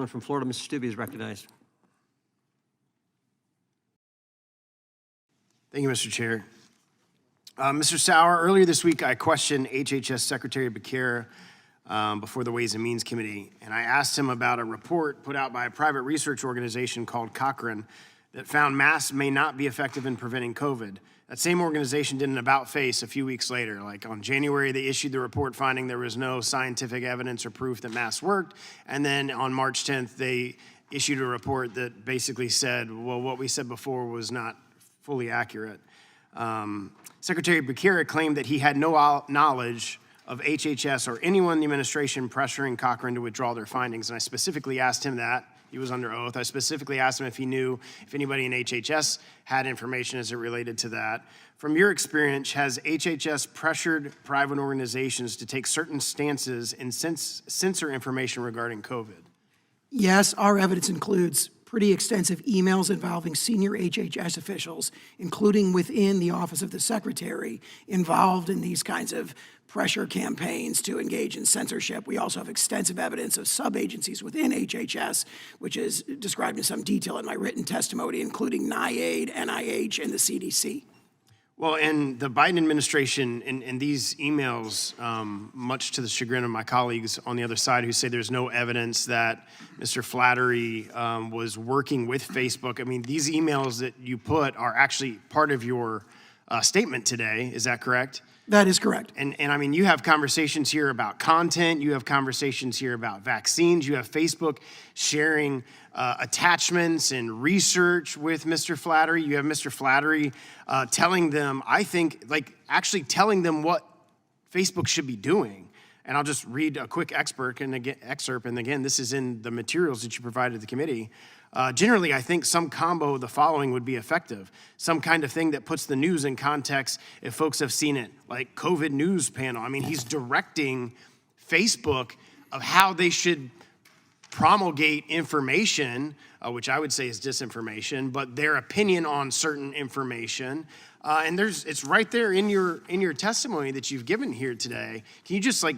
From Florida, Mr. Steube is recognized. Thank you, Mr. Chair. Mr. Sauer, earlier this week, I questioned HHS Secretary Becerra before the Ways and Means Committee, and I asked him about a report put out by a private research organization called Cochrane that found masks may not be effective in preventing COVID. That same organization did an about-face a few weeks later. Like on January, they issued the report finding there was no scientific evidence or proof that masks worked, and then on March 10th, they issued a report that basically said, well, what we said before was not fully accurate. Secretary Becerra claimed that he had no knowledge of HHS or anyone in the administration pressuring Cochrane to withdraw their findings, and I specifically asked him that. He was under oath. I specifically asked him if he knew if anybody in HHS had information as it related to that. From your experience, has HHS pressured private organizations to take certain stances and censor information regarding COVID? Yes, our evidence includes pretty extensive emails involving senior HHS officials, including within the Office of the Secretary, involved in these kinds of pressure campaigns to engage in censorship. We also have extensive evidence of sub-agencies within HHS, which is described in some detail in my written testimony, including NIAID, NIH, and the CDC. Well, in the Biden administration, in these emails, much to the chagrin of my colleagues on the other side who say there's no evidence that Mr. Flattery was working with Facebook, I mean, these emails that you put are actually part of your statement today. Is that correct? That is correct. And I mean, you have conversations here about content, you have conversations here about vaccines, you have Facebook sharing attachments and research with Mr. Flattery. You have Mr. Flattery telling them, I think, like actually telling them what Facebook should be doing. And I'll just read a quick excerpt, and again, this is in the materials that you provided the committee. Generally, I think some combo of the following would be effective. Some kind of thing that puts the news in context if folks have seen it, like COVID news panel. I mean, he's directing Facebook of how they should promulgate information, which I would say is disinformation, but their opinion on certain information. And it's right there in your testimony that you've given here today. Can you just like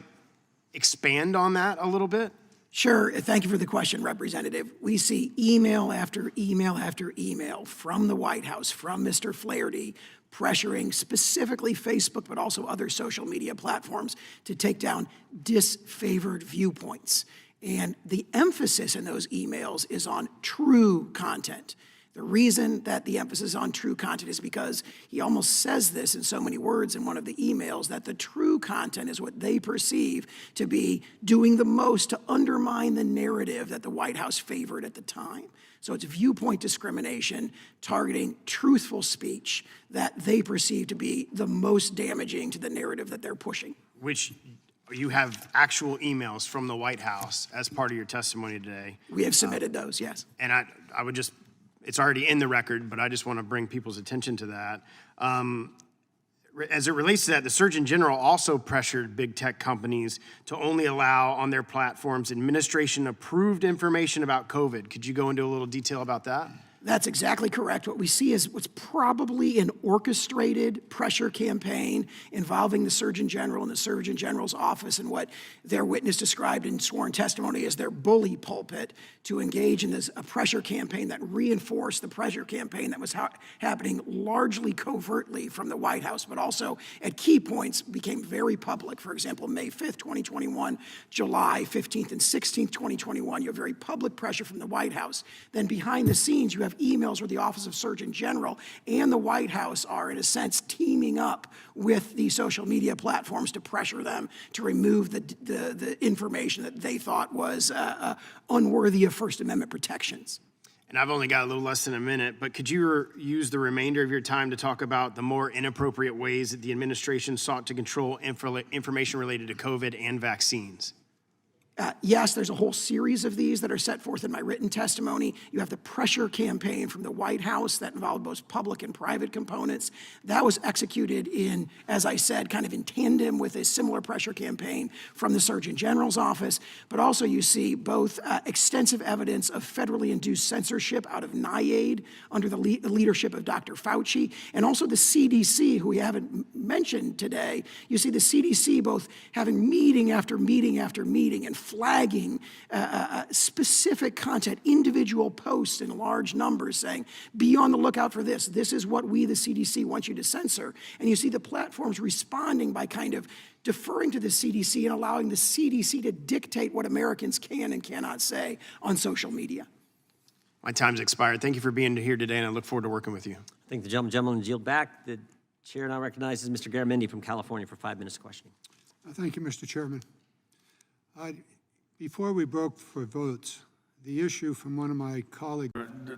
expand on that a little bit? Sure. Thank you for the question, Representative. We see email after email after email from the White House, from Mr. Flaherty, pressuring specifically Facebook, but also other social media platforms to take down disfavored viewpoints. And the emphasis in those emails is on true content. The reason that the emphasis on true content is because he almost says this in so many words in one of the emails, that the true content is what they perceive to be doing the most to undermine the narrative that the White House favored at the time. So it's viewpoint discrimination targeting truthful speech that they perceive to be the most damaging to the narrative that they're pushing. Which you have actual emails from the White House as part of your testimony today. We have submitted those, yes. And I would just, it's already in the record, but I just want to bring people's attention to that. As it relates to that, the Surgeon General also pressured big tech companies to only allow on their platforms administration-approved information about COVID. Could you go into a little detail about that? That's exactly correct. What we see is what's probably an orchestrated pressure campaign involving the Surgeon General and the Surgeon General's office, and what their witness described in sworn testimony as their bully pulpit to engage in a pressure campaign that reinforced the pressure campaign that was happening largely covertly from the White House, but also at key points became very public. For example, May 5th, 2021, July 15th and 16th, 2021, you have very public pressure from the White House. Then behind the scenes, you have emails where the Office of Surgeon General and the White House are, in a sense, teaming up with the social media platforms to pressure them to remove the information that they thought was unworthy of First Amendment protections. And I've only got a little less than a minute, but could you use the remainder of your time to talk about the more inappropriate ways that the administration sought to control information related to COVID and vaccines? Yes, there's a whole series of these that are set forth in my written testimony. You have the pressure campaign from the White House that involved both public and private components. That was executed in, as I said, kind of in tandem with a similar pressure campaign from the Surgeon General's office. But also you see both extensive evidence of federally induced censorship out of NIAID under the leadership of Dr. Fauci, and also the CDC, who we haven't mentioned today. You see the CDC both having meeting after meeting after meeting and flagging specific content, individual posts in large numbers saying, be on the lookout for this. This is what we, the CDC, want you to censor. And you see the platforms responding by kind of deferring to the CDC and allowing the CDC to dictate what Americans can and cannot say on social media. My time's expired. Thank you for being here today, and I look forward to working with you. Thank the gentleman yield back. The chair now recognizes Mr. Garamendi from California for 5 minutes of questioning. Thank you, Mr. Chairman. Before we broke for votes, the issue from one of my colleagues.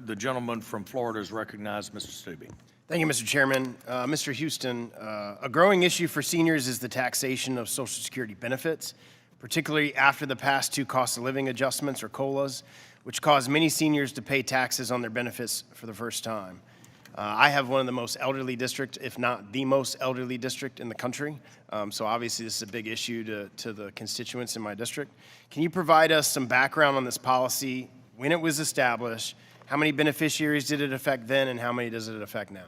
The gentleman from Florida is recognized, Mr. Steube. Thank you, Mr. Chairman. Mr. Houston, a growing issue for seniors is the taxation of Social Security benefits, particularly after the past 2 cost of living adjustments, or COLAs, which caused many seniors to pay taxes on their benefits for the first time. I have one of the most elderly districts, if not the most elderly district in the country. So obviously this is a big issue to the constituents in my district. Can you provide us some background on this policy, when it was established, how many beneficiaries did it affect then, and how many does it affect now?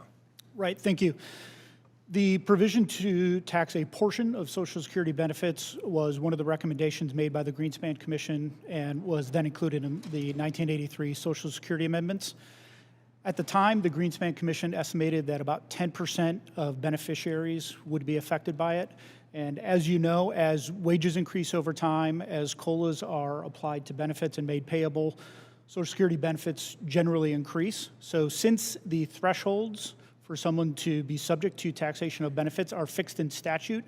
Right, thank you. The provision to tax a portion of Social Security benefits was one of the recommendations made by the Greenspan Commission and was then included in the 1983 Social Security amendments. At the time, the Greenspan Commission estimated that about 10% of beneficiaries would be affected by it. And as you know, as wages increase over time, as COLAs are applied to benefits and made payable, Social Security benefits generally increase. So since the thresholds for someone to be subject to taxation of benefits are fixed in statute,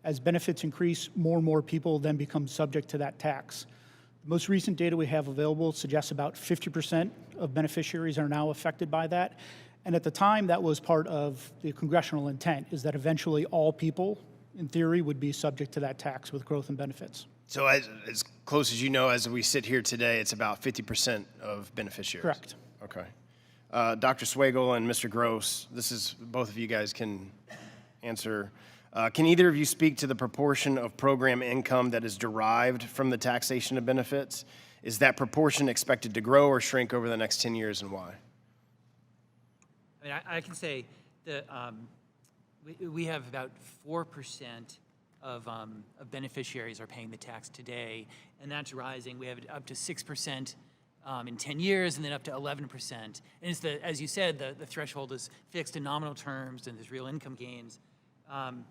as benefits increase, more and more people then become subject to that tax. The most recent data we have available suggests about 50% of beneficiaries are now affected by that. And at the time, that was part of the congressional intent, is that eventually all people, in theory, would be subject to that tax with growth in benefits. So as close as you know, as we sit here today, it's about 50% of beneficiaries? Correct. Okay. Dr. Swagel and Mr. Gross, this is, both of you guys can answer. Can either of you speak to the proportion of program income that is derived from the taxation of benefits? Is that proportion expected to grow or shrink over the next 10 years, and why? I mean, I can say that we have about 4% of beneficiaries are paying the tax today, and that's rising. We have it up to 6% in 10 years, and then up to 11%. And it's as you said, the threshold is fixed in nominal terms, and there's real income gains.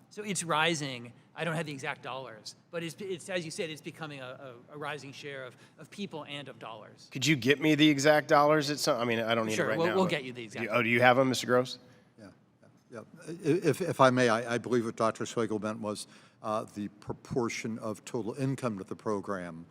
So it's rising. I don't have the exact dollars, but it's as you said, it's becoming a rising share of people and of dollars. Could you get me the exact dollars? I mean, I don't need it right now. Sure, we'll get you the exact. Do you have them, Mr. Gross? Yeah. If I may, I believe what Dr. Swagel meant was the proportion of total income to the program.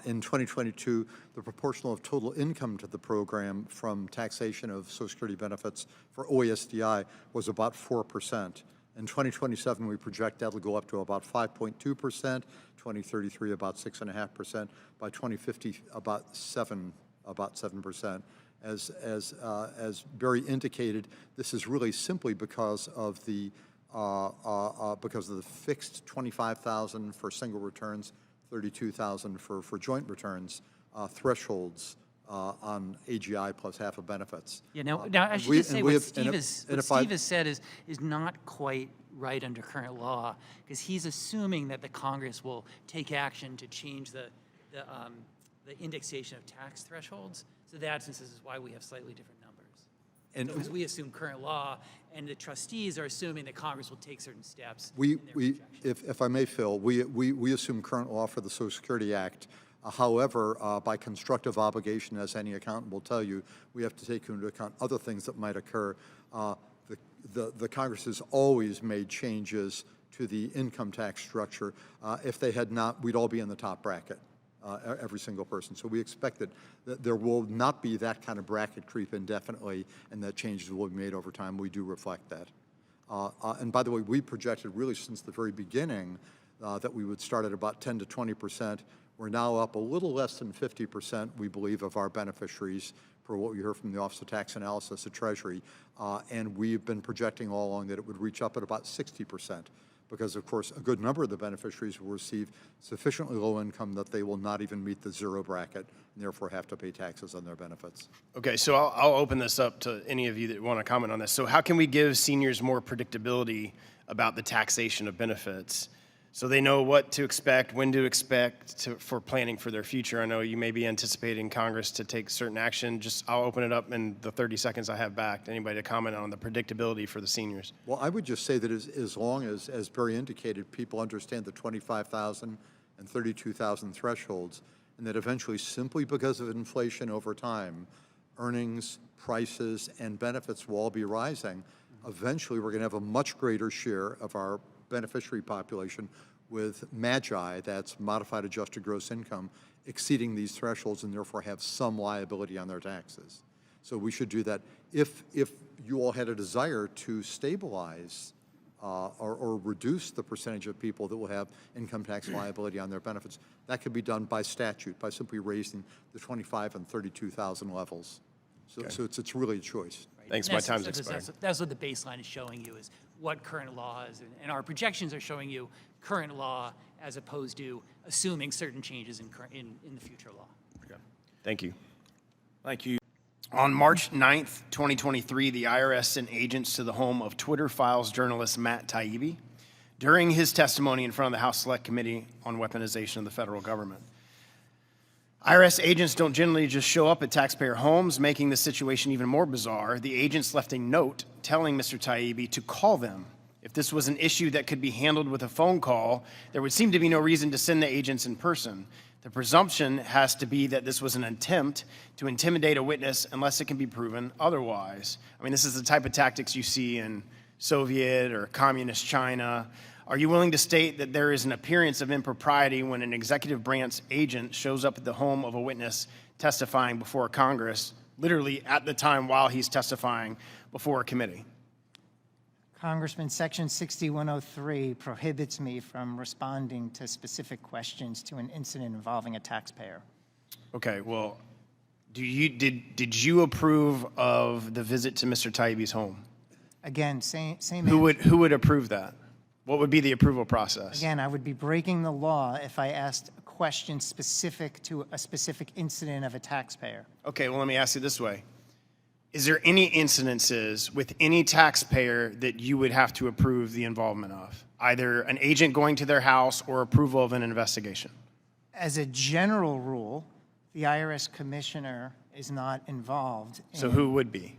In 2022, the proportional of total income to the program from taxation of Social Security benefits for OASDI was about 4%. In 2027, we project that will go up to about 5.2%, 2033 about 6.5%, by 2050 about 7%. As Barry indicated, this is really simply because of the fixed $25,000 for single returns, $32,000 for joint returns thresholds on AGI plus half of benefits. Yeah. Now I should just say what Steve has said is not quite right under current law, because he's assuming that the Congress will take action to change the indexation of tax thresholds. So this is why we have slightly different numbers. And because we assume current law, and the trustees are assuming that Congress will take certain steps. If I may, Phil, we assume current law for the Social Security Act. However, by constructive obligation, as any accountant will tell you, we have to take into account other things that might occur. The Congress has always made changes to the income tax structure. If they had not, we'd all be in the top bracket, every single person. So we expect that there will not be that kind of bracket creep indefinitely, and that changes will be made over time. We do reflect that. And by the way, we projected really since the very beginning that we would start at about 10 to 20%. We're now up a little less than 50%, we believe, of our beneficiaries, per what we heard from the Office of Tax Analysis at Treasury. And we've been projecting all along that it would reach up at about 60%, because, of course, a good number of the beneficiaries will receive sufficiently low income that they will not even meet the zero bracket, and therefore have to pay taxes on their benefits. Okay, so I'll open this up to any of you that want to comment on this. So how can we give seniors more predictability about the taxation of benefits? So they know what to expect, when to expect for planning for their future. I know you may be anticipating Congress to take certain action. I'll open it up in the 30 seconds I have back. Anybody to comment on the predictability for the seniors? Well, I would just say that as long as Barry indicated, people understand the 25,000 and 32,000 thresholds, and that eventually, simply because of inflation over time, earnings, prices, and benefits will all be rising. Eventually, we're going to have a much greater share of our beneficiary population with MAGI, that's modified adjusted gross income, exceeding these thresholds and therefore have some liability on their taxes. So we should do that. If you all had a desire to stabilize or reduce the percentage of people that will have income tax liability on their benefits, that could be done by statute, by simply raising the 25 and 32,000 levels. So it's really a choice. Thanks, And my that's- time's that's- expired. That's what the baseline is showing you, is what current law is, and our projections are showing you current law as opposed to assuming certain changes in the future law. Thank you. Thank you. On March 9th, 2023, the IRS sent agents to the home of Twitter Files journalist Matt Taibbi during his testimony in front of the House Select Committee on Weaponization of the Federal Government. IRS agents don't generally just show up at taxpayer homes, making the situation even more bizarre. The agents left a note telling Mr. Taibbi to call them. If this was an issue that could be handled with a phone call, there would seem to be no reason to send the agents in person. The presumption has to be that this was an attempt to intimidate a witness unless it can be proven otherwise. I mean, this is the type of tactics you see in Soviet or communist China. Are you willing to state that there is an appearance of impropriety when an executive branch agent shows up at the home of a witness testifying before Congress, literally at the time while he's testifying before a committee? Congressman, Section 6103 prohibits me from responding to specific questions to an incident involving a taxpayer. Okay, well, did you approve of the visit to Mr. Taibbi's home? Again, same Who would approve that? What would be the approval process? Again, I would be breaking the law if I asked a question specific to a specific incident of a taxpayer. Okay, well, let me ask you this way. Is there any incidences with any taxpayer that you would have to approve the involvement of? Either an agent going to their house or approval of an investigation? As a general rule, the IRS commissioner is not involved. So who would be,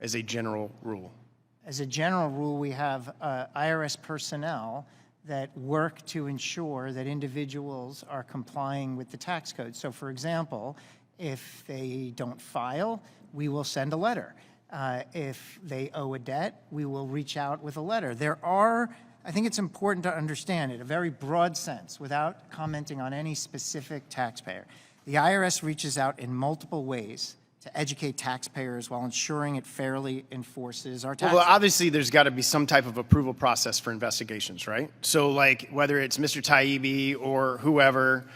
as a general rule? As a general rule, we have IRS personnel that work to ensure that individuals are complying with the tax code. So for example, if they don't file, we will send a letter. If they owe a debt, we will reach out with a letter. There are, I think it's important to understand it, a very broad sense, without commenting on any specific taxpayer. The IRS reaches out in multiple ways to educate taxpayers while ensuring it fairly enforces our tax. Well, obviously, there's got to be some type of approval process for investigations, right? So, like, whether it's Mr. Taibbi or whoever,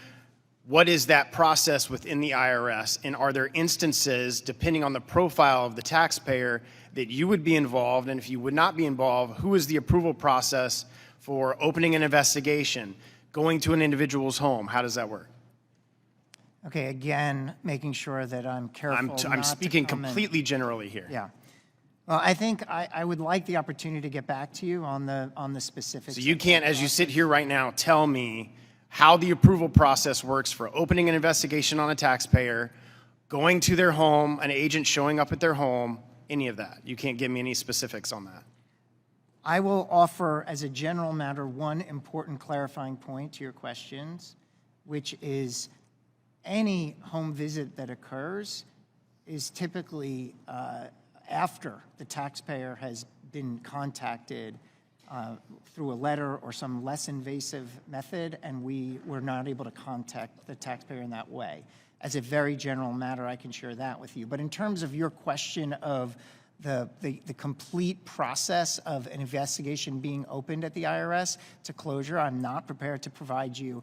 what is that process within the IRS? And are there instances, depending on the profile of the taxpayer, that you would be involved? And if you would not be involved, who is the approval process for opening an investigation, going to an individual's home? How does that work? Okay, again, making sure that I'm careful I'm not speaking to comment. completely generally here. Yeah. Well, I think I would like the opportunity to get back to you on the specifics. So you can't, as you sit here right now, tell me how the approval process works for opening an investigation on a taxpayer, going to their home, an agent showing up at their home, any of that. You can't give me any specifics on that. I will offer, as a general matter, one important clarifying point to your questions, which is any home visit that occurs is typically after the taxpayer has been contacted through a letter or some less invasive method, and we were not able to contact the taxpayer in that way. As a very general matter, I can share that with you. But in terms of your question of the complete process of an investigation being opened at the IRS to closure, I'm not prepared to provide you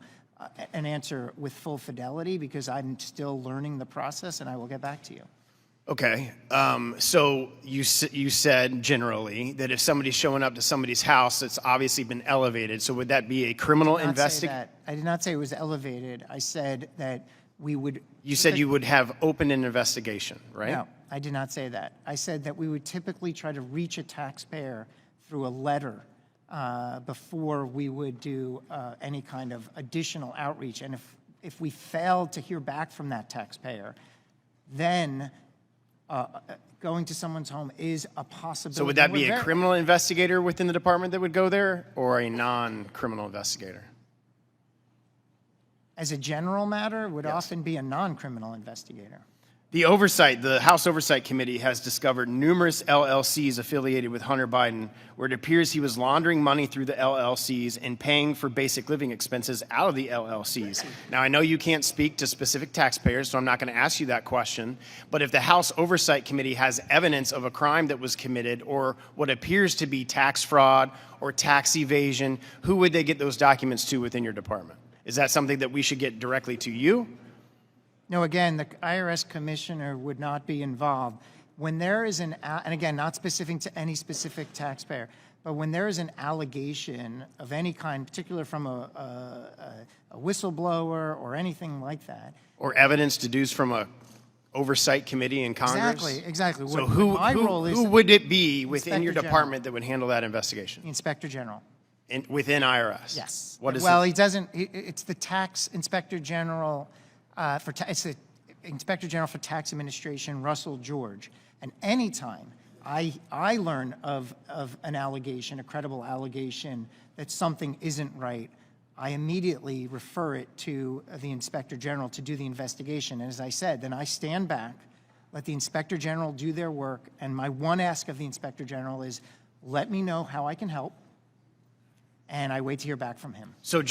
an answer with full fidelity because I'm still learning the process, and I will get back to you. Okay, so you said generally that if somebody's showing up to somebody's house, it's obviously been elevated. So would that be a criminal investigation? I did not say it was elevated. I said that we would. You said you would have opened an investigation, right? No, I did not say that. I said that we would typically try to reach a taxpayer through a letter before we would do any kind of additional outreach. And if we failed to hear back from that taxpayer, then going to someone's home is a possibility. So would that We're be a very- criminal investigator within the department that would go there, or a non-criminal investigator? As a general matter, it would often be a non-criminal investigator. The House Oversight Committee has discovered numerous LLCs affiliated with Hunter Biden, where it appears he was laundering money through the LLCs and paying for basic living expenses out of the LLCs. Now, I know you can't speak to specific taxpayers, so I'm not going to ask you that question, but if the House Oversight Committee has evidence of a crime that was committed or what appears to be tax fraud or tax evasion, who would they get those documents to within your department? Is that something that we should get directly to you? No, again, the IRS commissioner would not be involved. When there is and again, not specific to any specific taxpayer, but when there is an allegation of any kind, particularly from a whistleblower or anything like that. Or evidence deduced from a oversight committee in Congress? Exactly. So My role is who would it be within your Inspector General. department that would handle that investigation? the Inspector General. Within IRS? Yes. What is Well, it? he doesn't, it's the tax inspector general it's the Inspector General for Tax Administration, Russell George. And anytime I learn of an allegation, a credible allegation that something isn't right, I immediately refer it to the Inspector General to do the investigation. And as I said, then I stand back, let the Inspector General do their work, and my one ask of the Inspector General is, let me know how I can help, and I wait to hear back from him. So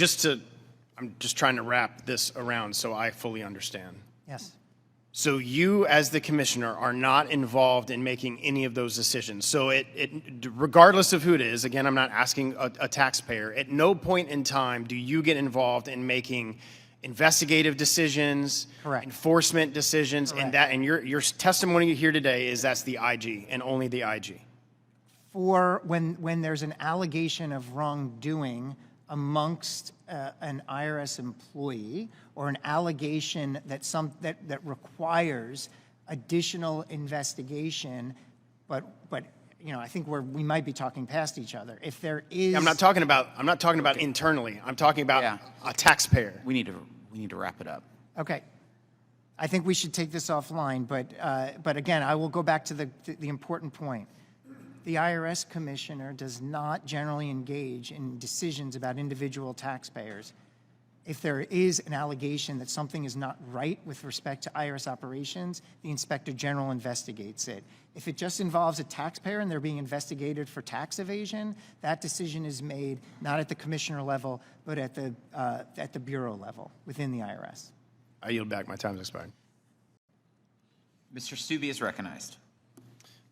I'm just trying to wrap this around so I fully understand. Yes. So you, as the commissioner, are not involved in making any of those decisions. So regardless of who it is, again, I'm not asking a taxpayer, at no point in time do you get involved in making investigative decisions, Correct. enforcement decisions, Correct. and your testimony here today is that's the IG and only the IG. For when there's an allegation of wrongdoing amongst an IRS employee, or an allegation that requires additional investigation, but I think we might be talking past each other. If there is, I'm not talking about internally. I'm talking about a taxpayer. We need to wrap it up. Okay. I think we should take this offline, but again, I will go back to the important point. The IRS commissioner does not generally engage in decisions about individual taxpayers. If there is an allegation that something is not right with respect to IRS operations, the Inspector General investigates it. If it just involves a taxpayer and they're being investigated for tax evasion, that decision is made not at the commissioner level, but at the bureau level within the IRS. I yield back. My time's expired. Mr. Steube is recognized.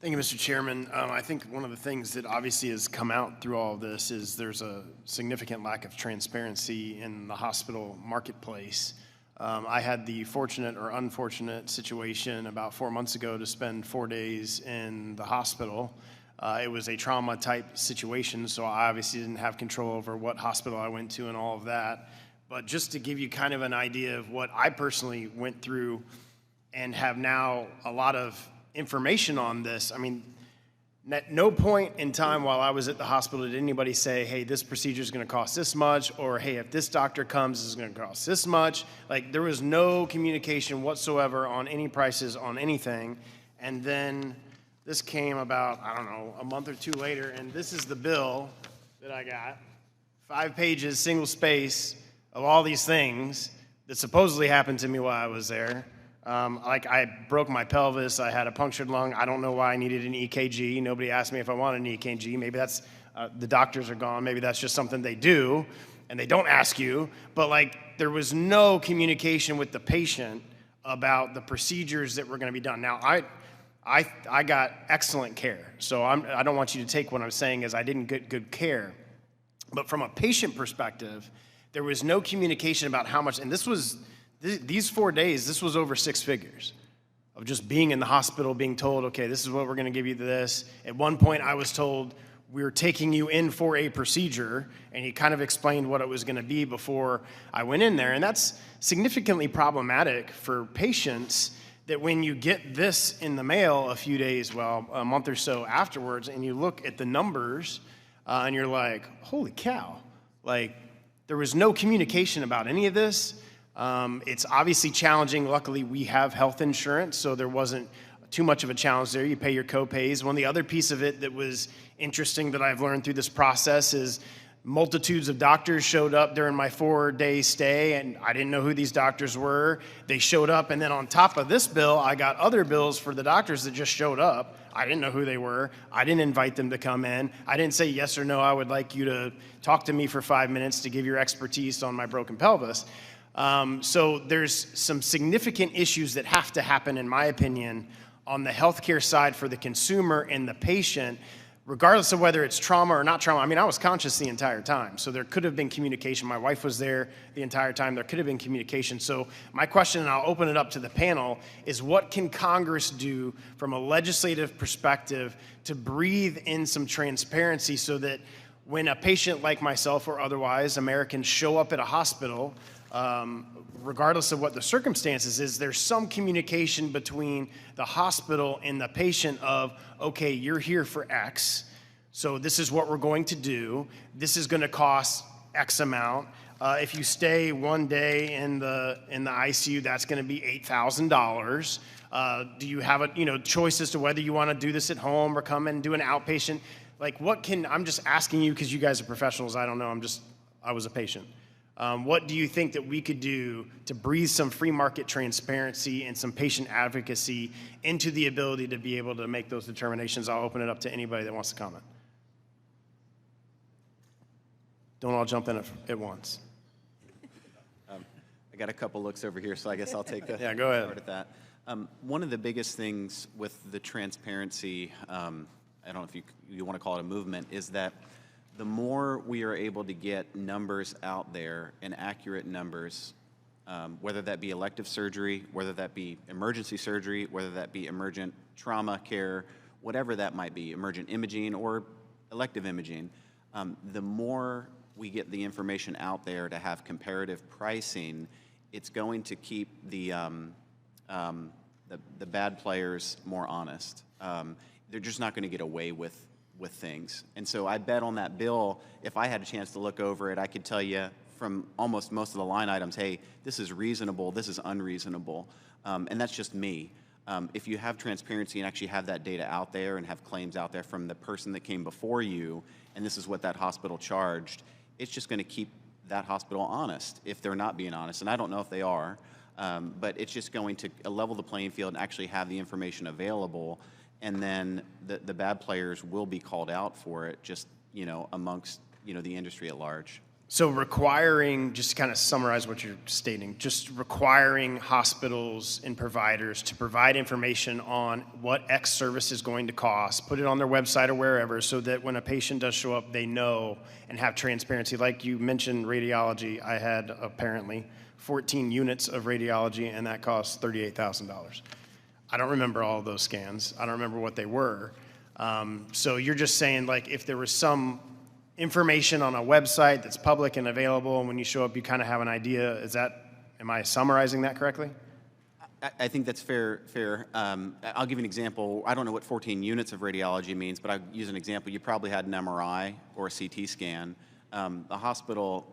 Thank you, Mr. Chairman. I think one of the things that obviously has come out through all of this is there's a significant lack of transparency in the hospital marketplace. I had the fortunate or unfortunate situation about 4 months ago to spend 4 days in the hospital. It was a trauma-type situation, so I obviously didn't have control over what hospital I went to and all of that. But just to give you kind of an idea of what I personally went through and have now a lot of information on this. I mean, at no point in time while I was at the hospital did anybody say, hey, this procedure is going to cost this much, or hey, if this doctor comes, it's going to cost this much. Like, there was no communication whatsoever on any prices on anything. And then this came about, I don't know, a month or two later, and this is the bill that I got. 5 pages, single space of all these things that supposedly happened to me while I was there. Like, I broke my pelvis, I had a punctured lung, I don't know why I needed an EKG. Nobody asked me if I wanted an EKG. Maybe that's, the doctors are gone, maybe that's just something they do, and they don't ask you. But like, there was no communication with the patient about the procedures that were gonna be done. Now, I got excellent care, so I don't want you to take what I'm saying as I didn't get good care. But from a patient perspective, there was no communication about how much, and these 4 days, this was over 6 figures of just being in the hospital, being told, okay, this is what we're going to give you to this. At one point, I was told, we're taking you in for a procedure, and he kind of explained what it was going to be before I went in there. And that's significantly problematic for patients, that when you get this in the mail a few days, well, a month or so afterwards, and you look at the numbers, and you're like, holy cow, like there was no communication about any of this. It's obviously challenging. Luckily, we have health insurance, so there wasn't too much of a challenge there. You pay your co-pays. One of the other piece of it that was interesting that I've learned through this process is multitudes of doctors showed up during my 4-day stay, and I didn't know who these doctors were. They showed up, and then on top of this bill, I got other bills for the doctors that just showed up. I didn't know who they were. I didn't invite them to come in. I didn't say yes or no, I would like you to talk to me for 5 minutes to give your expertise on my broken pelvis. So there's some significant issues that have to happen, in my opinion, on the healthcare side for the consumer and the patient, regardless of whether it's trauma or not trauma. I mean, I was conscious the entire time, so there could have been communication. My wife was there the entire time. There could have been communication. So my question, and I'll open it up to the panel, is what can Congress do from a legislative perspective to breathe in some transparency so that when a patient like myself or otherwise, Americans show up at a hospital, regardless of what the circumstances is, there's some communication between the hospital and the patient of, okay, you're here for X, so this is what we're going to do. This is going to cost X amount. If you stay 1 day in the ICU, that's going to be $8,000. Do you have a choice as to whether you want to do this at home or come and do an outpatient? Like, I'm just asking you because you guys are professionals. I don't know. I was a patient. What do you think that we could do to breathe some free market transparency and some patient advocacy into the ability to be able to make those determinations? I'll open it up to anybody that wants to comment. Don't all jump in at once. I got a couple looks over here, so I guess I'll take a Yeah, go ahead. start at that. One of the biggest things with the transparency, I don't know if you want to call it a movement, is that the more we are able to get numbers out there and accurate numbers, whether that be elective surgery, whether that be emergency surgery, whether that be emergent trauma care, whatever that might be, emergent imaging or elective imaging, the more we get the information out there to have comparative pricing, it's going to keep the bad players more honest. They're just not going to get away with things. And so I bet on that bill, if I had a chance to look over it, I could tell you from almost most of the line items, hey, this is reasonable, this is unreasonable. And that's just me. If you have transparency and actually have that data out there and have claims out there from the person that came before you, and this is what that hospital charged, it's just going to keep that hospital honest if they're not being honest. And I don't know if they are, but it's just going to level the playing field and actually have the information available. And then the bad players will be called out for it, just amongst the industry at large. So requiring, just to kind of summarize what you're stating, just requiring hospitals and providers to provide information on what X service is going to cost, put it on their website or wherever, so that when a patient does show up, they know and have transparency. Like you mentioned radiology, I had apparently 14 units of radiology, and that cost $38,000. I don't remember all of those scans. I don't remember what they were. So you're just saying, like, if there was some information on a website that's public and available, and when you show up, you kind of have an idea. Am I summarizing that correctly? I think that's fair. I'll give you an example. I don't know what 14 units of radiology means, but I'll use an example. You probably had an MRI or a CT scan. A hospital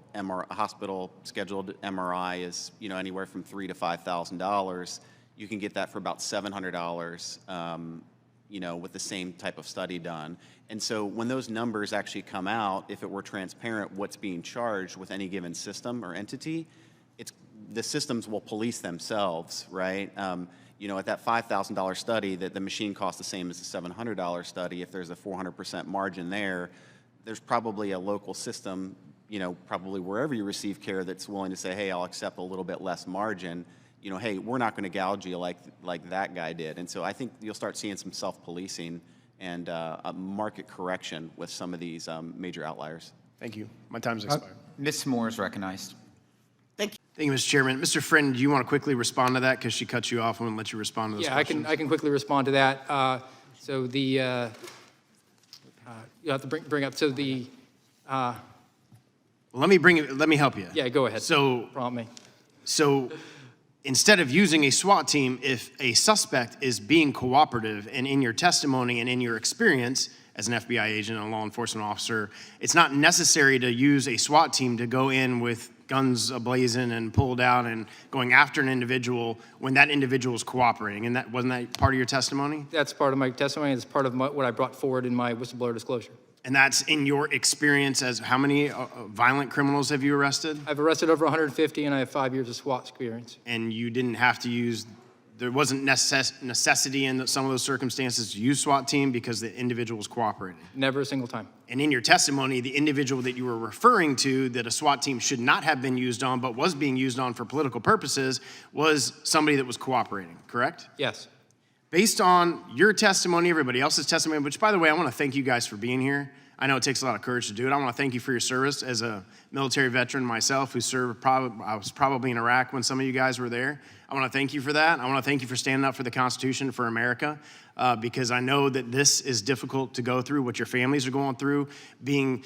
scheduled MRI is anywhere from $3,000 to $5,000. You can get that for about $700, with the same type of study done. And so when those numbers actually come out, if it were transparent what's being charged with any given system or entity, the systems will police themselves, right? At that $5,000 study, that the machine costs the same as the $700 study. If there's a 400% margin there's probably a local system, probably wherever you receive care, that's willing to say, hey, I'll accept a little bit less margin. Hey, we're not going to gouge you like that guy did. And so I think you'll start seeing some self-policing and a market correction with some of these major outliers. Thank you. My time's expired. Ms. Moore is recognized. Thank you, Mr. Chairman. Mr. Friend, do you want to quickly respond to that? Because she cut you off. I want to let you respond to those questions. I can quickly respond to that. So the you have to bring up. So the let me help you. Yeah, go ahead. So prompt me. So instead of using a SWAT team, if a suspect is being cooperative, and in your testimony and in your experience as an FBI agent and a law enforcement officer, it's not necessary to use a SWAT team to go in with guns ablazing and pulled out and going after an individual when that individual is cooperating. And wasn't that part of your testimony? That's part of my testimony. It's part of what I brought forward in my whistleblower disclosure. And that's in your experience as how many violent criminals have you arrested? I've arrested over 150, and I have 5 years of SWAT experience. And you didn't have to use, there wasn't necessity in some of those circumstances to use SWAT team because the individual was cooperating? Never a single time. And in your testimony, the individual that you were referring to that a SWAT team should not have been used on but was being used on for political purposes was somebody that was cooperating, correct? Yes. Based on your testimony, everybody else's testimony, which, by the way, I want to thank you guys for being here. I know it takes a lot of courage to do it. I want to thank you for your service as a military veteran myself who served, I was probably in Iraq when some of you guys were there. I want to thank you for that. I want to thank you for standing up for the Constitution, for America, because I know that this is difficult to go through, what your families are going through, being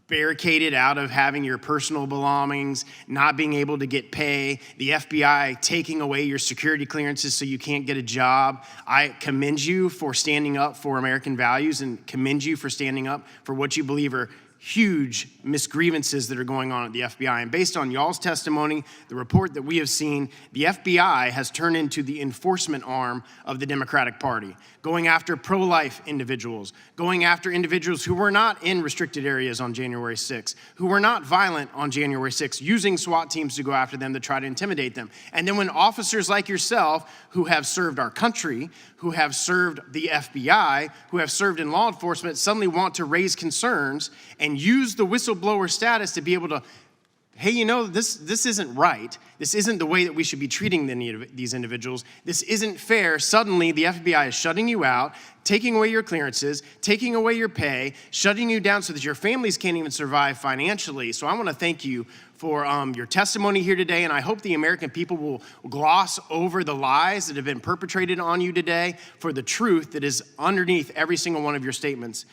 barricaded out of having your personal belongings, not being able to get pay, the FBI taking away your security clearances so you can't get a job. I commend you for standing up for American values and commend you for standing up for what you believe are huge misgrievances that are going on at the FBI. And based on y'all's testimony, the report that we have seen, the FBI has turned into the enforcement arm of the Democratic Party, going after pro-life individuals, going after individuals who were not in restricted areas on January 6th, who were not violent on January 6th, using SWAT teams to go after them to try to intimidate them. And then when officers like yourself, who have served our country, who have served the FBI, who have served in law enforcement, suddenly want to raise concerns and use the whistleblower status to be able to, hey, you know, this isn't right. This isn't the way that we should be treating these individuals. This isn't fair. Suddenly, the FBI is shutting you out, taking away your clearances, taking away your pay, shutting you down so that your families can't even survive financially. So I want to thank you for your testimony here today, and I hope the American people will gloss over the lies that have been perpetrated on you today for the truth that is underneath every single one of your statements.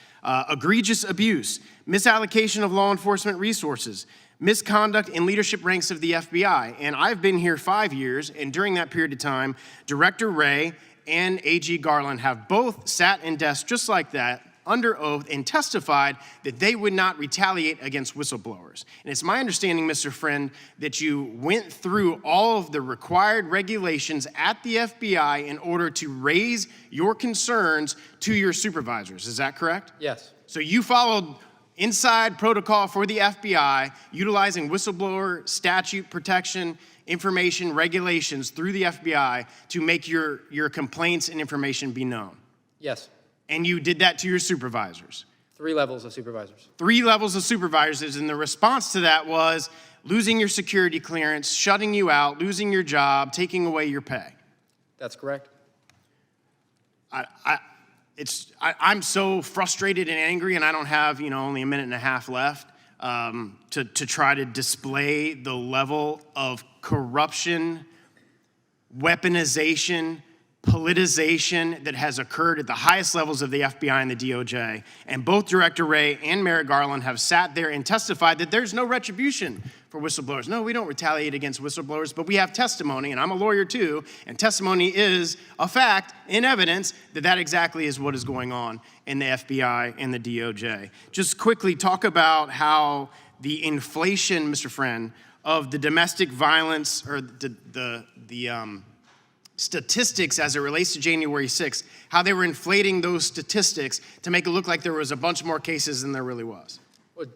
Egregious abuse, misallocation of law enforcement resources, misconduct in leadership ranks of the FBI. And I've been here 5 years, and during that period of time, Director Wray and AG Garland have both sat in desks just like that, under oath, and testified that they would not retaliate against whistleblowers. And it's my understanding, Mr. Friend, that you went through all of the required regulations at the FBI in order to raise your concerns to your supervisors. Is that correct? Yes. So you followed inside protocol for the FBI, utilizing whistleblower statute protection, information, regulations through the FBI to make your complaints and information be known. Yes. And you did that to your supervisors. 3 levels of supervisors. 3 levels of supervisors, and the response to that was losing your security clearance, shutting you out, losing your job, taking away your pay. That's correct. I'm so frustrated and angry, and I don't have, only a minute and a half left to try to display the level of corruption, weaponization, politicization that has occurred at the highest levels of the FBI and the DOJ. And both Director Wray and Merrick Garland have sat there and testified that there's no retribution for whistleblowers. No, we don't retaliate against whistleblowers, but we have testimony, and I'm a lawyer too, and testimony is a fact in evidence that exactly is what is going on in the FBI and the DOJ. Just quickly talk about how the inflation, Mr. Friend, of the domestic violence or the statistics as it relates to January 6th, how they were inflating those statistics to make it look like there was a bunch more cases than there really was. Well,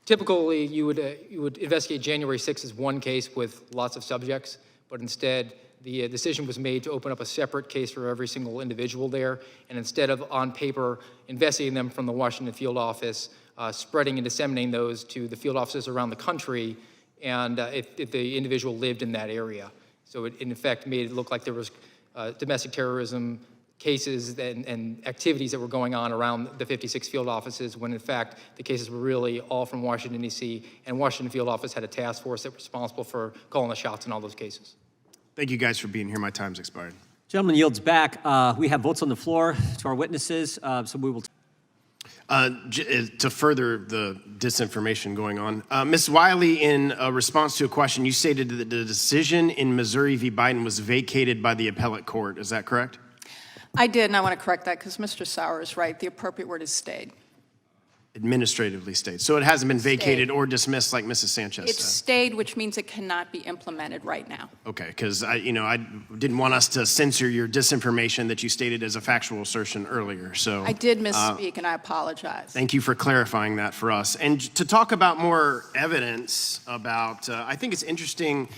typically, you would investigate January 6th as one case with lots of subjects, but instead, the decision was made to open up a separate case for every single individual there, and instead of on paper investigating them from the Washington field office, spreading and disseminating those to the field offices around the country, and if the individual lived in that area. So it, in effect, made it look like there was domestic terrorism cases and activities that were going on around the 56 field offices, when in fact the cases were really all from Washington, D.C., and Washington field office had a task force that was responsible for calling the shots in all those cases. Thank you guys for being here. My time's expired. Gentleman yields back. We have votes on the floor to our witnesses, so we will. To further the disinformation going on, Ms. Wiley, in a response to a question, you stated that the decision in Missouri v. Biden was vacated by the appellate court. Is that correct? I did, and I want to correct that because Mr. Sauer is right. The appropriate word is stayed. Administratively stayed. So it hasn't been vacated Stayed. or dismissed like Mrs. Sanchez It's said. stayed, which means it cannot be implemented right now. Okay, because I didn't want us to censor your disinformation that you stated as a factual assertion earlier. So I did misspeak, and I apologize. thank you for clarifying that for us. And to talk about more evidence about, I think it's interesting.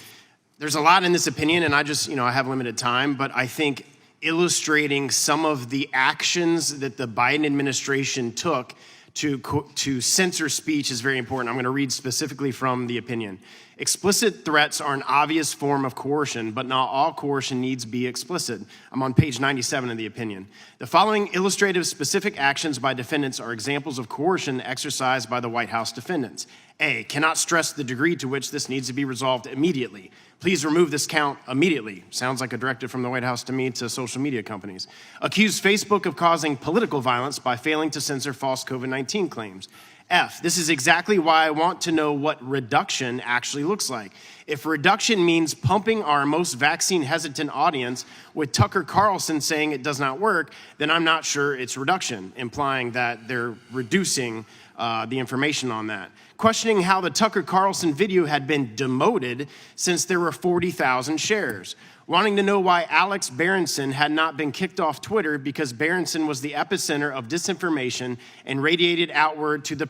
There's a lot in this opinion, and I have limited time, but I think illustrating some of the actions that the Biden administration took to censor speech is very important. I'm going to read specifically from the opinion. Explicit threats are an obvious form of coercion, but not all coercion needs be explicit. I'm on page 97 of the opinion. The following illustrative specific actions by defendants are examples of coercion exercised by the White House defendants. A, cannot stress the degree to which this needs to be resolved immediately. Please remove this count immediately. Sounds like a directive from the White House to me to social media companies. Accuse Facebook of causing political violence by failing to censor false COVID-19 claims. F, this is exactly why I want to know what reduction actually looks like. If reduction means pumping our most vaccine hesitant audience with Tucker Carlson saying it does not work, then I'm not sure it's reduction, implying that they're reducing the information on that. Questioning how the Tucker Carlson video had been demoted since there were 40,000 shares. Wanting to know why Alex Berenson had not been kicked off Twitter because Berenson was the epicenter of disinformation and radiated outward to the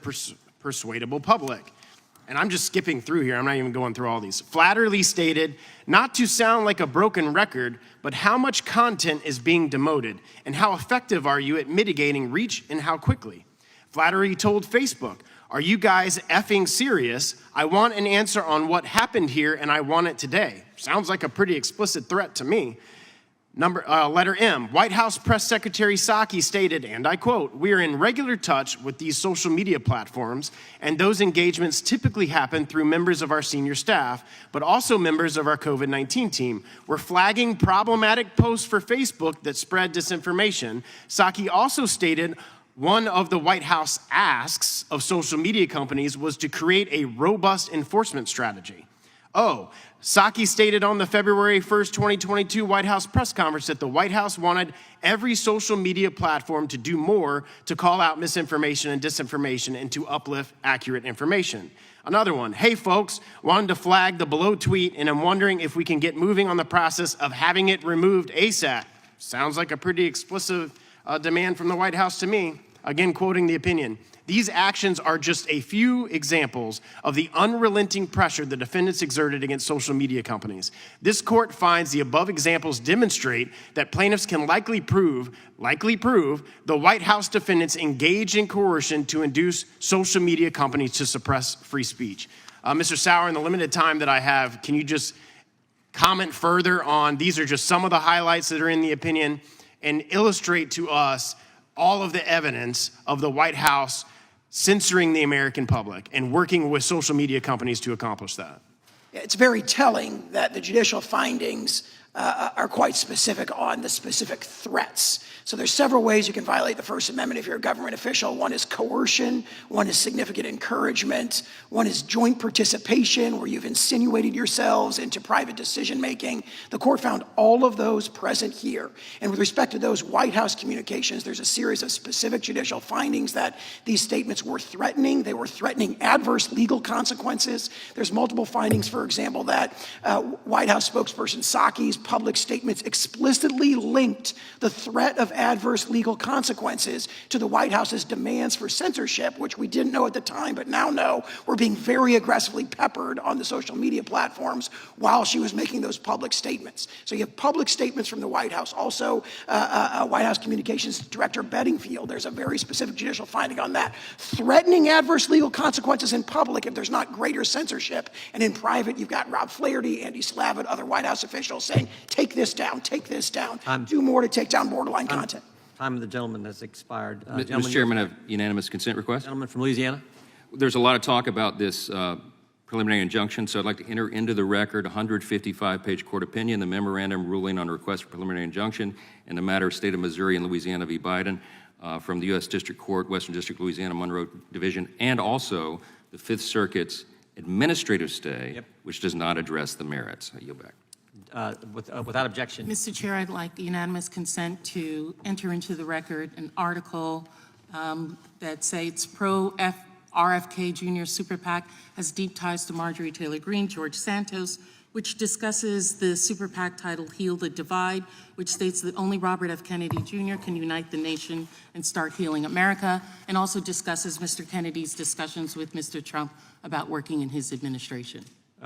persuadable public. And I'm just skipping through here. I'm not even going through all these. Flatteringly stated, not to sound like a broken record, but how much content is being demoted and how effective are you at mitigating reach and how quickly? Flattery told Facebook, are you guys effing serious? I want an answer on what happened here and I want it today. Sounds like a pretty explicit threat to me. Letter M, White House Press Secretary Psaki stated, and I quote, we are in regular touch with these social media platforms, and those engagements typically happen through members of our senior staff, but also members of our COVID-19 team. We're flagging problematic posts for Facebook that spread disinformation. Psaki also stated, one of the White House asks of social media companies was to create a robust enforcement strategy. Oh, Psaki stated on the February 1st, 2022 White House press conference that the White House wanted every social media platform to do more to call out misinformation and disinformation and to uplift accurate information. Another one, hey folks, wanted to flag the below tweet and I'm wondering if we can get moving on the process of having it removed ASAP. Sounds like a pretty explicit demand from the White House to me. Again, quoting the opinion. These actions are just a few examples of the unrelenting pressure the defendants exerted against social media companies. This court finds the above examples demonstrate that plaintiffs can likely prove the White House defendants engaged in coercion to induce social media companies to suppress free speech. Mr. Sauer, in the limited time that I have, can you just comment further on, these are just some of the highlights that are in the opinion, and illustrate to us all of the evidence of the White House censoring the American public and working with social media companies to accomplish that? It's very telling that the judicial findings are quite specific on the specific threats. So there's several ways you can violate the First Amendment if you're a government official. One is coercion, one is significant encouragement, one is joint participation where you've insinuated yourselves into private decision-making. The court found all of those present here. And with respect to those White House communications, there's a series of specific judicial findings that these statements were threatening. They were threatening adverse legal consequences. There's multiple findings, for example, that White House spokesperson Psaki's public statements explicitly linked the threat of adverse legal consequences to the White House's demands for censorship, which we didn't know at the time, but now know were being very aggressively peppered on the social media platforms while she was making those public statements. So you have public statements from the White House. Also, White House Communications Director Bedingfield, there's a very specific judicial finding on that. Threatening adverse legal consequences in public if there's not greater censorship. And in private, you've got Rob Flaherty, Andy Slavitt, other White House officials saying, take this down, do more to take down borderline content. Time of the gentleman has expired. Mr. Chairman, I have unanimous consent request. Gentleman from Louisiana. There's a lot of talk about this preliminary injunction, so I'd like to enter into the record a 155-page court opinion, the memorandum ruling on request for preliminary injunction in the matter of State of Missouri and Louisiana v. Biden from the U.S. District Court, Western District, Louisiana, Monroe Division, and also the Fifth Circuit's administrative stay, which does not address the merits. I yield back. Without objection. Mr. Chair, I'd like unanimous consent to enter into the record an article that states RFK Jr. Super PAC has deep ties to Marjorie Taylor Greene, George Santos, which discusses the Super PAC titled Heal the Divide, which states that only Robert F. Kennedy Jr. can unite the nation and start healing America, and also discusses Mr. Kennedy's discussions with Mr. Trump about working in his administration.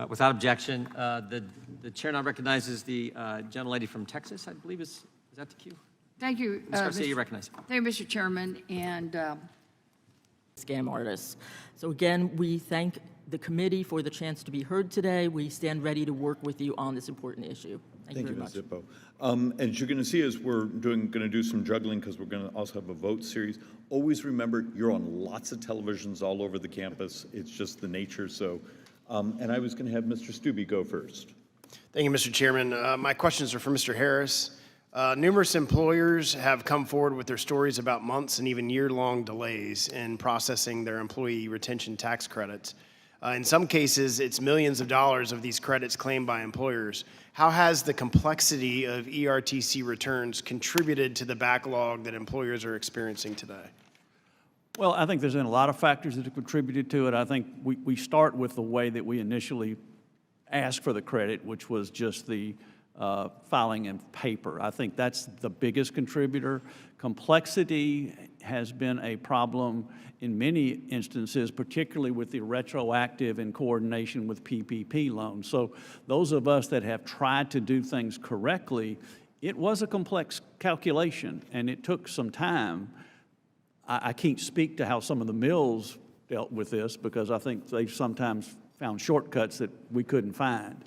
Without objection, the chair now recognizes the gentlelady from Texas, I believe is that the cue? Thank you. Ms. Garcia, you recognize. Thank you, Mr. Chairman, and scam artists. So again, we thank the committee for the chance to be heard today. We stand ready to work with you on this important issue. Thank you very much. Ms. Zippo. As you're going to see, as we're going to do some juggling because we're going to also have a vote series. Always remember, you're on lots of televisions all over the campus. It's just the nature. So, and I was going to have Mr. Steube go first. Thank you, Mr. Chairman. My questions are for Mr. Harris. Numerous employers have come forward with their stories about months and even year-long delays in processing their employee retention tax credits. In some cases, it's millions of dollars of these credits claimed by employers. How has the complexity of ERTC returns contributed to the backlog that employers are experiencing today? Well, I think there's been a lot of factors that have contributed to it. I think we start with the way that we initially asked for the credit, which was just the filing in paper. I think that's the biggest contributor. Complexity has been a problem in many instances, particularly with the retroactive in coordination with PPP loans. So those of us that have tried to do things correctly, it was a complex calculation and it took some time. I can't speak to how some of the mills dealt with this because I think they've sometimes found shortcuts that we couldn't find.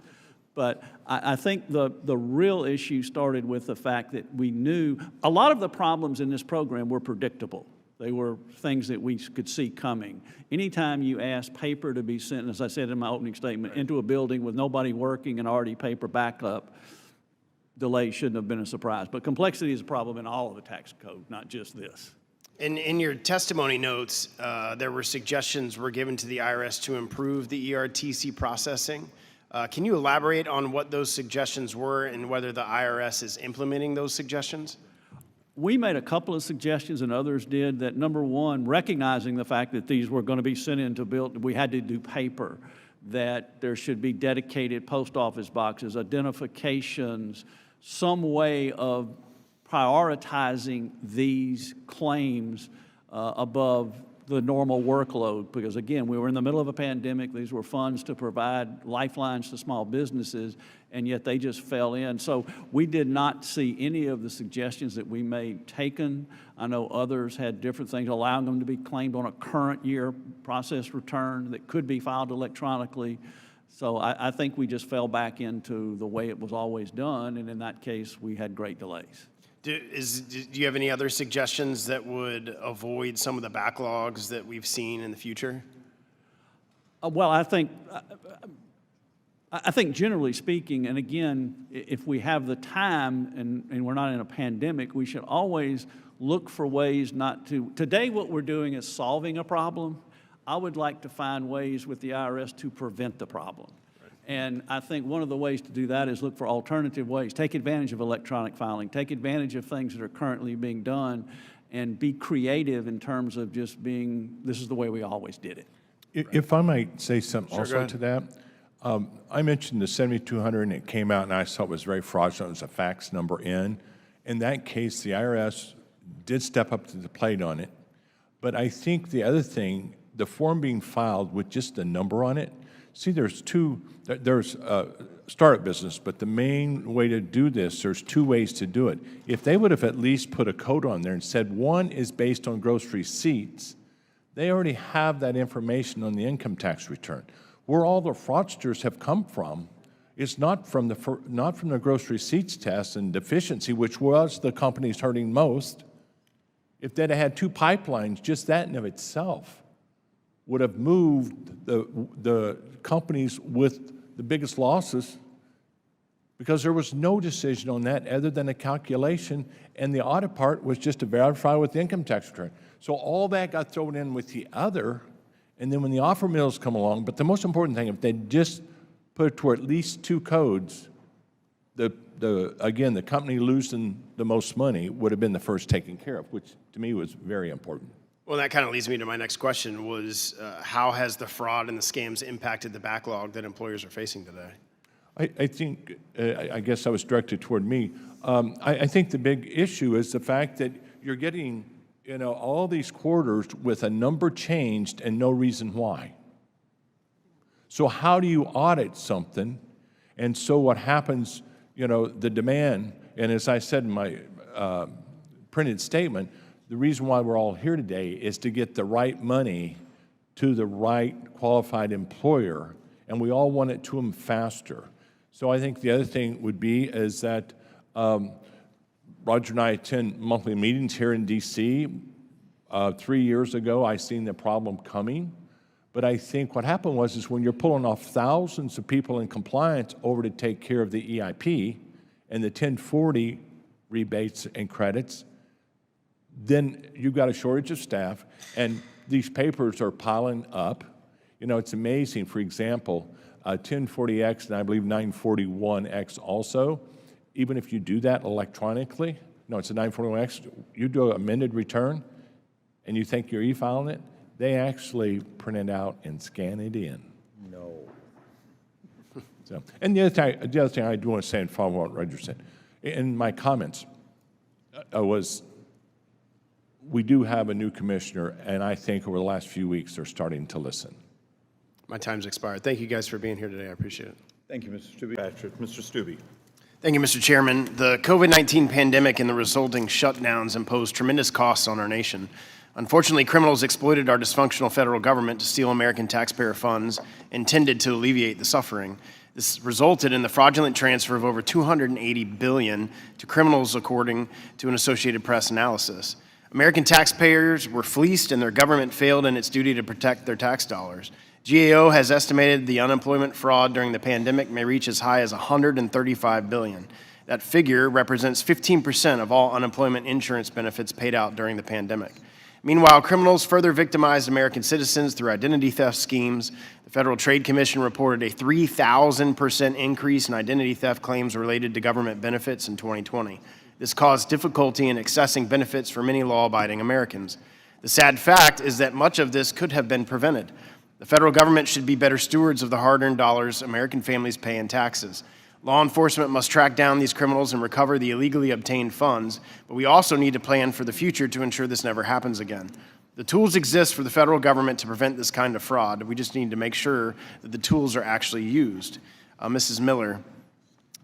But I think the real issue started with the fact that we knew a lot of the problems in this program were predictable. They were things that we could see coming. Anytime you ask paper to be sent, as I said in my opening statement, into a building with nobody working and already paper backup, delay shouldn't have been a surprise. But complexity is a problem in all of the tax code, not just this. In your testimony notes, there were suggestions were given to the IRS to improve the ERTC processing. Can you elaborate on what those suggestions were and whether the IRS is implementing those suggestions? We made a couple of suggestions and others did that, number one, recognizing the fact that these were going to be sent into we had to do paper, that there should be dedicated post office boxes, identifications, some way of prioritizing these claims above the normal workload, because again, we were in the middle of a pandemic. These were funds to provide lifelines to small businesses, and yet they just fell in. So we did not see any of the suggestions that we made taken. I know others had different things, allowing them to be claimed on a current year process return that could be filed electronically. So I think we just fell back into the way it was always done, and in that case, we had great delays. Do you have any other suggestions that would avoid some of the backlogs that we've seen in the future? Well, I think generally speaking, and again, if we have the time and we're not in a pandemic, we should always look for ways not to. Today, what we're doing is solving a problem. I would like to find ways with the IRS to prevent the problem. And I think one of the ways to do that is look for alternative ways. Take advantage of electronic filing. Take advantage of things that are currently being done and be creative in terms of just being, this is the way we always did it. If I might say something Sure, also to that. I mentioned the 7,200 and it came out and I saw it was very fraudulent. It was a fax number in. In that case, the IRS did step up to the plate on it. But I think the other thing, the form being filed with just the number on it, see, there's a startup business, but the main way to do this, there's two ways to do it. If they would have at least put a code on there and said one is based on gross receipts, they already have that information on the income tax return. Where all the fraudsters have come from is not from the gross receipts test and deficiency, which was the companies hurting most. If they'd have had two pipelines, just that in of itself would have moved the companies with the biggest losses, because there was no decision on that other than a calculation, and the audit part was just to verify with the income tax return. So all that got thrown in with the other, and then when the offer mills come along, but the most important thing, if they just put it to at least two codes, again, the company losing the most money would have been the first taken care of, which to me was very important. Well, that kind of leads me to my next question was, how has the fraud and the scams impacted the backlog that employers are facing today? I think, I guess that was directed toward me. I think the big issue is the fact that you're getting, all these quarters with a number changed and no reason why. So how do you audit something? And so what happens, the demand, and as I said in my printed statement, the reason why we're all here today is to get the right money to the right qualified employer, and we all want it to them faster. So I think the other thing would be is that Roger and I attend monthly meetings here in D.C. 3 years ago, I seen the problem coming. But I think what happened is when you're pulling off thousands of people in compliance over to take care of the EIP and the 1040 rebates and credits, then you've got a shortage of staff, and these papers are piling up. It's amazing. For example, 1040X and I believe 941X also, even if you do that electronically, it's a 941X, you do an amended return, and you think you're e-filing it, they actually print it out and scan it in. No. So, and the other thing I do want to say and follow what Roger said, in my comments, was we do have a new commissioner, and I think over the last few weeks they're starting to listen. My time's expired. Thank you guys for being here today. I appreciate it. Thank you, Mr. Steube. Patrick, Mr. Steube. Thank you, Mr. Chairman. The COVID-19 pandemic and the resulting shutdowns imposed tremendous costs on our nation. Unfortunately, criminals exploited our dysfunctional federal government to steal American taxpayer funds intended to alleviate the suffering. This resulted in the fraudulent transfer of over $280 billion to criminals, according to an Associated Press analysis. American taxpayers were fleeced and their government failed in its duty to protect their tax dollars. GAO has estimated the unemployment fraud during the pandemic may reach as high as $135 billion. That figure represents 15% of all unemployment insurance benefits paid out during the pandemic. Meanwhile, criminals further victimized American citizens through identity theft schemes. The Federal Trade Commission reported a 3,000% increase in identity theft claims related to government benefits in 2020. This caused difficulty in accessing benefits for many law-abiding Americans. The sad fact is that much of this could have been prevented. The federal government should be better stewards of the hard-earned dollars American families pay in taxes. Law enforcement must track down these criminals and recover the illegally obtained funds, but we also need to plan for the future to ensure this never happens again. The tools exist for the federal government to prevent this kind of fraud. We just need to make sure that the tools are actually used. Mrs. Miller,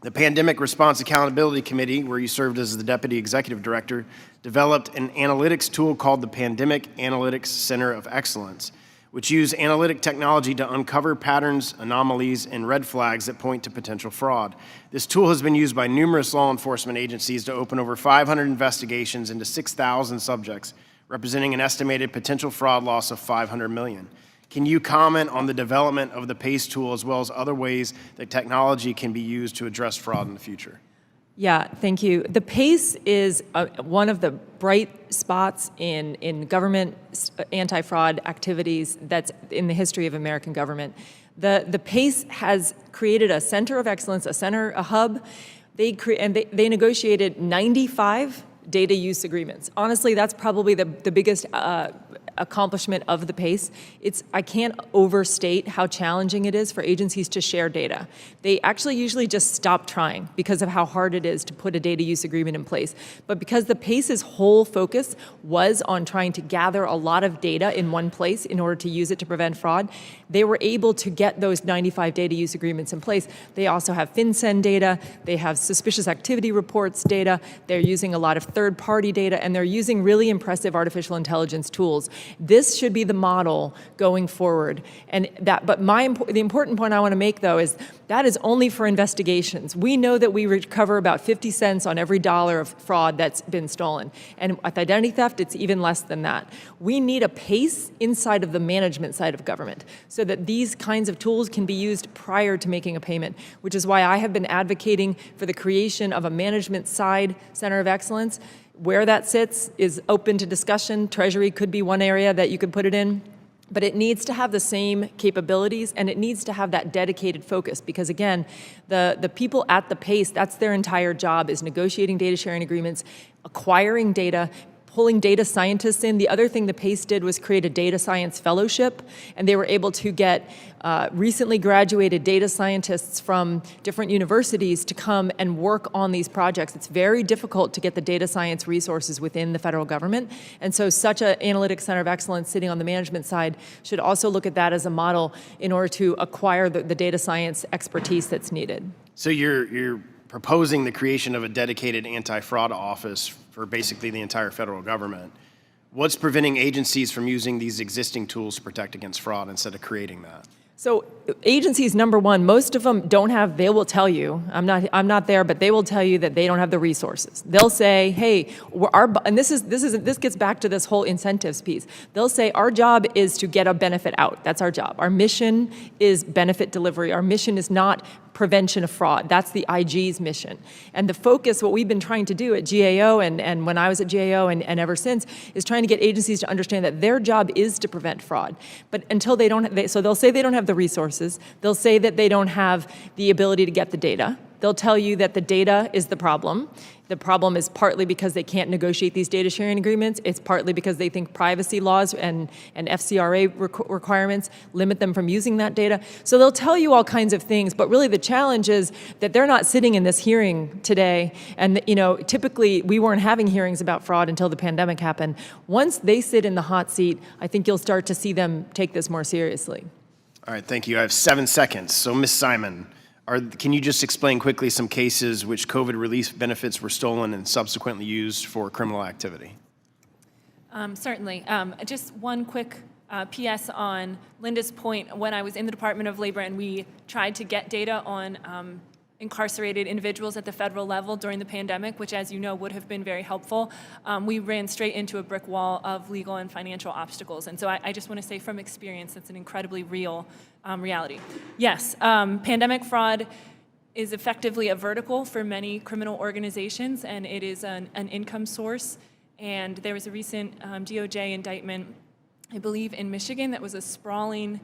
the Pandemic Response Accountability Committee, where you served as the Deputy Executive Director, developed an analytics tool called the Pandemic Analytics Center of Excellence, which use analytic technology to uncover patterns, anomalies, and red flags that point to potential fraud. This tool has been used by numerous law enforcement agencies to open over 500 investigations into 6,000 subjects, representing an estimated potential fraud loss of $500 million. Can you comment on the development of the PACE tool as well as other ways that technology can be used to address fraud in the future? Yeah, thank you. The PACE is one of the bright spots in government anti-fraud activities that's in the history of American government. The PACE has created a center of excellence, a hub. They negotiated 95 data use agreements. Honestly, that's probably the biggest accomplishment of the PACE. I can't overstate how challenging it is for agencies to share data. They actually usually just stop trying because of how hard it is to put a data use agreement in place. But because the PACE's whole focus was on trying to gather a lot of data in one place in order to use it to prevent fraud, they were able to get those 95 data use agreements in place. They also have FinCEN data, they have suspicious activity reports data, they're using a lot of third-party data, and they're using really impressive artificial intelligence tools. This should be the model going forward. But the important point I want to make, though, is that is only for investigations. We know that we recover about 50 cents on every dollar of fraud that's been stolen. And with identity theft, it's even less than that. We need a PACE inside of the management side of government so that these kinds of tools can be used prior to making a payment, which is why I have been advocating for the creation of a management side center of excellence. Where that sits is open to discussion. Treasury could be one area that you could put it in. But it needs to have the same capabilities, and it needs to have that dedicated focus, because again, the people at the PACE, that's their entire job, is negotiating data sharing agreements, acquiring data, pulling data scientists in. The other thing the PACE did was create a data science fellowship, and they were able to get recently graduated data scientists from different universities to come and work on these projects. It's very difficult to get the data science resources within the federal government, and so such an analytics center of excellence sitting on the management side should also look at that as a model in order to acquire the data science expertise that's needed. So you're proposing the creation of a dedicated anti-fraud office for basically the entire federal government. What's preventing agencies from using these existing tools to protect against fraud instead of creating that? So agencies, number one, most of them don't have, they will tell you, I'm not there, but they will tell you that they don't have the resources. They'll say, hey, and this gets back to this whole incentives piece. They'll say our job is to get a benefit out. That's our job. Our mission is benefit delivery. Our mission is not prevention of fraud. That's the IG's mission. And the focus, what we've been trying to do at GAO and when I was at GAO and ever since, is trying to get agencies to understand that their job is to prevent fraud. But until they don't, so they'll say they don't have the resources. They'll say that they don't have the ability to get the data. They'll tell you that the data is the problem. The problem is partly because they can't negotiate these data sharing agreements. It's partly because they think privacy laws and FCRA requirements limit them from using that data. So they'll tell you all kinds of things, but really the challenge is that they're not sitting in this hearing today. And typically we weren't having hearings about fraud until the pandemic happened. Once they sit in the hot seat, I think you'll start to see them take this more seriously. All right, thank you. I have 7 seconds. So Ms. Simon, can you just explain quickly some cases which COVID relief benefits were stolen and subsequently used for criminal activity? Certainly. Just one quick PS on Linda's point. When I was in the Department of Labor and we tried to get data on incarcerated individuals at the federal level during the pandemic, which, as you know, would have been very helpful, we ran straight into a brick wall of legal and financial obstacles. And so I just want to say from experience, that's an incredibly real reality. Yes, pandemic fraud is effectively a vertical for many criminal organizations, and it is an income source. And there was a recent DOJ indictment, I believe in Michigan, that was a sprawling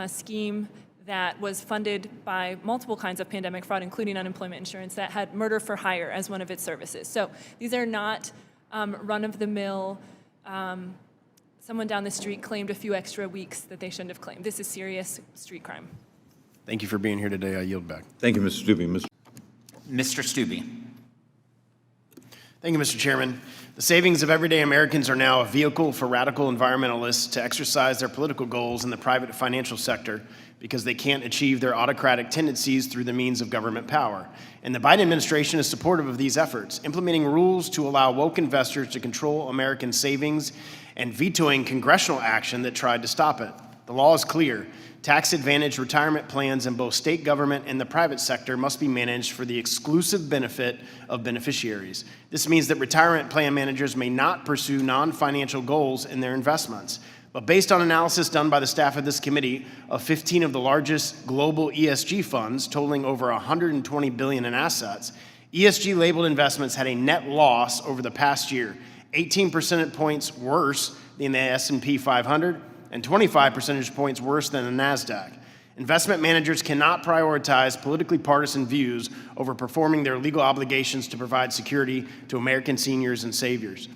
scheme that was funded by multiple kinds of pandemic fraud, including unemployment insurance, that had murder for hire as one of its services. So these are not run-of-the-mill, someone down the street claimed a few extra weeks that they shouldn't have claimed. This is serious street crime. Thank you for being here today. I yield back. Thank you, Mr. Steube. Mr. Steube. Thank you, Mr. Chairman. The savings of everyday Americans are now a vehicle for radical environmentalists to exercise their political goals in the private financial sector because they can't achieve their autocratic tendencies through the means of government power. And the Biden administration is supportive of these efforts, implementing rules to allow woke investors to control American savings and vetoing congressional action that tried to stop it. The law is clear. Tax-advantaged retirement plans in both state government and the private sector must be managed for the exclusive benefit of beneficiaries. This means that retirement plan managers may not pursue non-financial goals in their investments. But based on analysis done by the staff of this committee of 15 of the largest global ESG funds, totaling over $120 billion in assets, ESG-labeled investments had a net loss over the past year, 18 percentage points worse than the S&P 500 and 25 percentage points worse than the NASDAQ. Investment managers cannot prioritize politically partisan views over performing their legal obligations to provide security to American seniors and savers.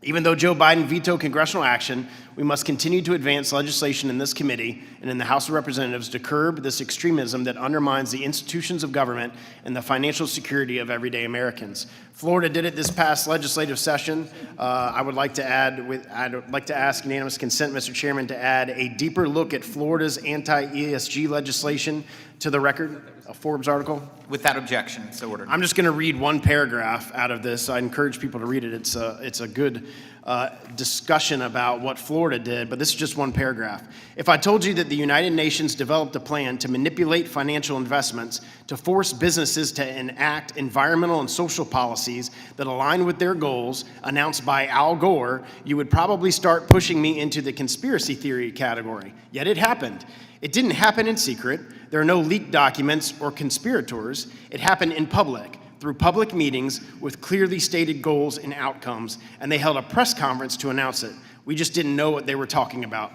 Even though Joe Biden vetoed congressional action, we must continue to advance legislation in this committee and in the House of Representatives to curb this extremism that undermines the institutions of government and the financial security of everyday Americans. Florida did it this past legislative session. I'd like to ask unanimous consent, Mr. Chairman, to add a deeper look at Florida's anti-ESG legislation to the record, a Forbes article. Without objection, so ordered. I'm just going to read one paragraph out of this. I encourage people to read it. It's a good discussion about what Florida did, but this is just one paragraph. If I told you that the United Nations developed a plan to manipulate financial investments to force businesses to enact environmental and social policies that align with their goals announced by Al Gore, you would probably start pushing me into the conspiracy theory category. Yet it happened. It didn't happen in secret. There are no leaked documents or conspirators. It happened in public, through public meetings with clearly stated goals and outcomes, and they held a press conference to announce it. We just didn't know what they were talking about.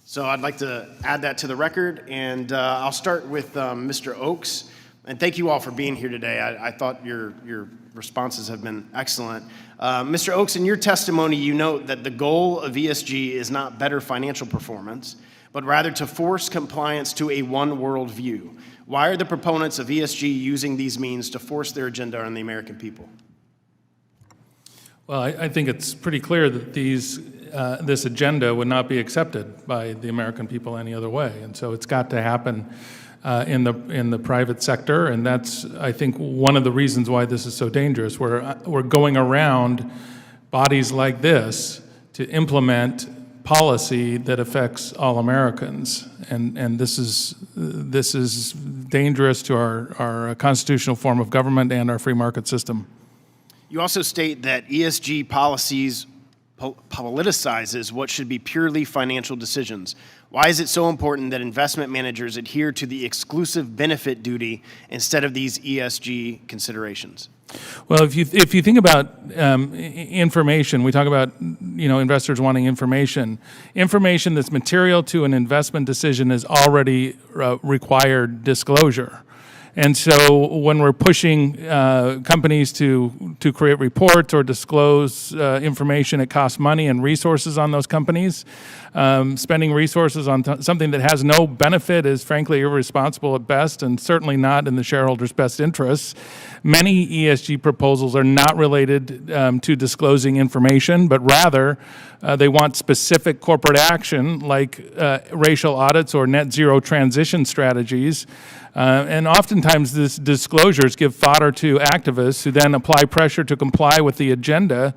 So I'd like to add that to the record, and I'll start with Mr. Oakes. And thank you all for being here today. I thought your responses have been excellent. Mr. Oakes, in your testimony, you note that the goal of ESG is not better financial performance, but rather to force compliance to a one world view. Why are the proponents of ESG using these means to force their agenda on the American people? Well, I think it's pretty clear that this agenda would not be accepted by the American people any other way. And so it's got to happen in the private sector, and that's, I think, one of the reasons why this is so dangerous. We're going around bodies like this to implement policy that affects all Americans, and this is dangerous to our constitutional form of government and our free market system. You also state that ESG policies politicizes what should be purely financial decisions. Why is it so important that investment managers adhere to the exclusive benefit duty instead of these ESG considerations? Well, if you think about information, we talk about investors wanting information. Information that's material to an investment decision is already required disclosure. And so when we're pushing companies to create reports or disclose information, it costs money and resources on those companies. Spending resources on something that has no benefit is frankly irresponsible at best, and certainly not in the shareholders' best interests. Many ESG proposals are not related to disclosing information, but rather they want specific corporate action like racial audits or net zero transition strategies. And oftentimes these disclosures give fodder to activists who then apply pressure to comply with the agenda.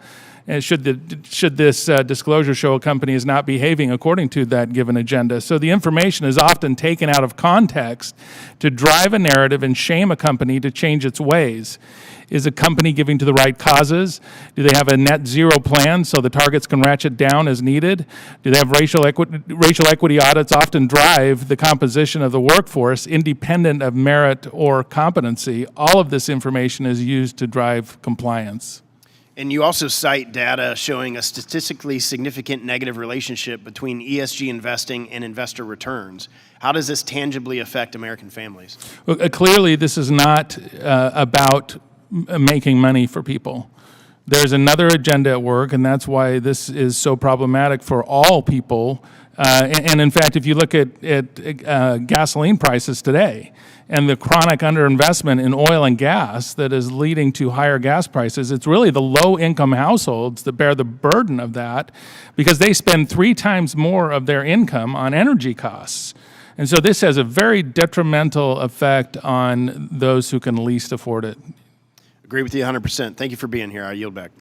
And should this disclosure show a company is not behaving according to that given agenda. So the information is often taken out of context to drive a narrative and shame a company to change its ways. Is a company giving to the right causes? Do they have a net zero plan so the targets can ratchet down as needed? Do they have racial equity audits often drive the composition of the workforce independent of merit or competency? All of this information is used to drive compliance. And you also cite data showing a statistically significant negative relationship between ESG investing and investor returns. How does this tangibly affect American families? Well, clearly, this is not about making money for people. There's another agenda at work, and that's why this is so problematic for all people. And in fact, if you look at gasoline prices today and the chronic underinvestment in oil and gas that is leading to higher gas prices, it's really the low-income households that bear the burden of that because they spend 3 times more of their income on energy costs. And so this has a very detrimental effect on those who can least afford it. Agree with you 100%. Thank you for being here. I yield back.